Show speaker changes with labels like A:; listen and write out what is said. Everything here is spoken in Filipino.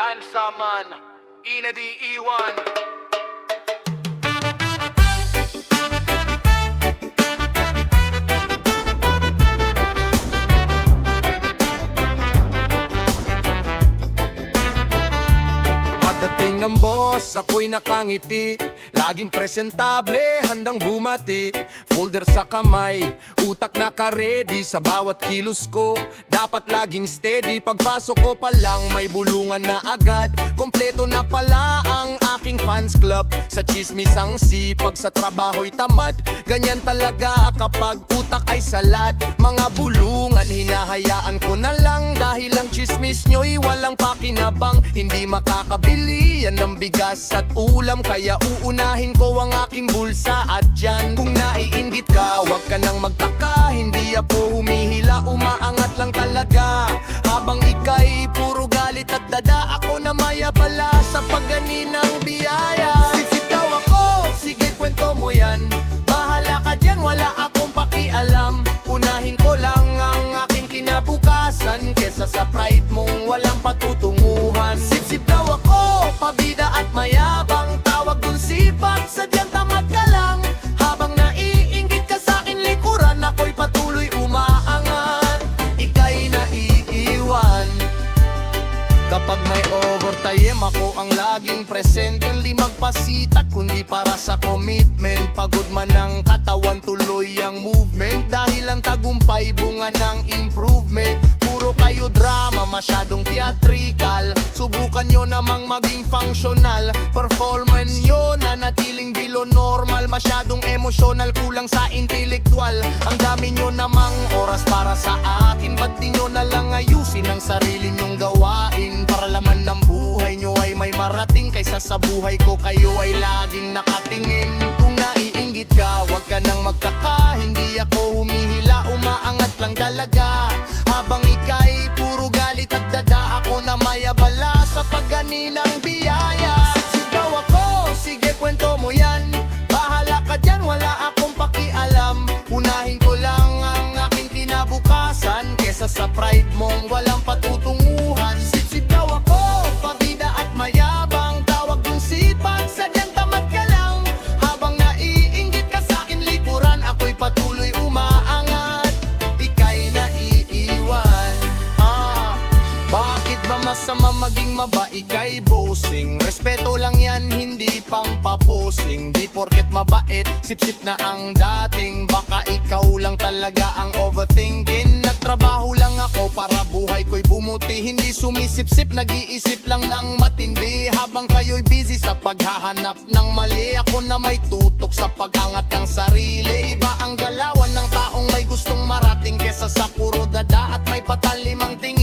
A: Tansaman, ina di iwan.
B: Pagdating ng boss, ako'y nakangiti. Laging presentable, handang bumati. Folder sa kamay, utak naka-ready. Sa bawat kilos ko, dapat laging steady. Pagpasok ko pa lang, may bulungan na agad. Kompleto na pala ang aking fans club. Sa chismis ang sipag, sa trabaho'y tamad. Ganyan talaga kapag utak ay salat. Mga bulungan, hinahayaan ko na lang. Dahil ang chismis nyo'y walang pakinabang. Hindi makakabili yan ng bigas at ulam. Kaya uunahin ko ang aking bulsa at yan. Kung naiinggit ka, wag ka nang magtaka. Hindi ako humihila, umaangat lang talaga. Habang ika'y puro galit at dada, ako na mayabala sa pagganin ng biyaya. Sisip daw ako, sige kwento mo yan. Bahala ka dyan, wala akong pakialam. Unahin ko lang ang aking kinabukasan, kesa sa pride mong walang patutunguhan. Sip-sip daw ako, pabida at mayabang. Tawag dun sipag, sadyang tamad ka lang. Habang naiinggit ka sa'kin likuran, ako'y patuloy umaangat. Ika'y naiiwan. Kapag may overtime, ako ang laging present. Hindi magpasitat, kundi para sa commitment. Pagod man ang katawan, tuloy ang movement. Dahil ang tagumpay, bunga ng improvement. Puro kayo drama, masyadong theatrical. Subukan nyo namang maging functional. Performance nyo na natiling below normal. Masyadong emotional, kulang sa intellectual. Ang dami nyo namang oras para sa akin. Ba't di nyo na lang ayusin ang sarili nyong gawain? Para laman ng buhay nyo ay may marating. Kaysa sa buhay ko kayo ay laging nakatingin. Kung naiinggit ka, wag ka nang magtaka. Hindi ako humihila, umaangat lang talaga. Habang ika'y puro galit at dada, ako na mayabala sa pagganin ng biyaya. Sigaw ako, sige kwento mo yan. Bahala ka dyan, wala akong pakialam. Unahin ko lang ang aking kinabukasan, kesa sa pride mong walang patutunguhan. Sigaw ako, pabida at mayabang. Tawag yung sipag, sadyang tamad ka lang. Habang naiinggit ka sa'kin likuran, ako'y patuloy umaangat. Ika'y naiiwan. Bakit ba masama maging mabait kay bossing? Respeto lang yan, hindi pang paposing. Di porket mabait, sip-sip na ang dating. Baka ikaw lang talaga ang overthinking. Nagtrabaho lang ako para buhay ko'y bumuti. Hindi sumisip-sip, nag-iisip lang ng matindi. Habang kayo'y busy sa paghahanap ng mali, ako na may tutok sa pag-angat ng sarili. Iba ang galawan ng taong may gustong marating, kesa sa puro dada at may patalimang tingin.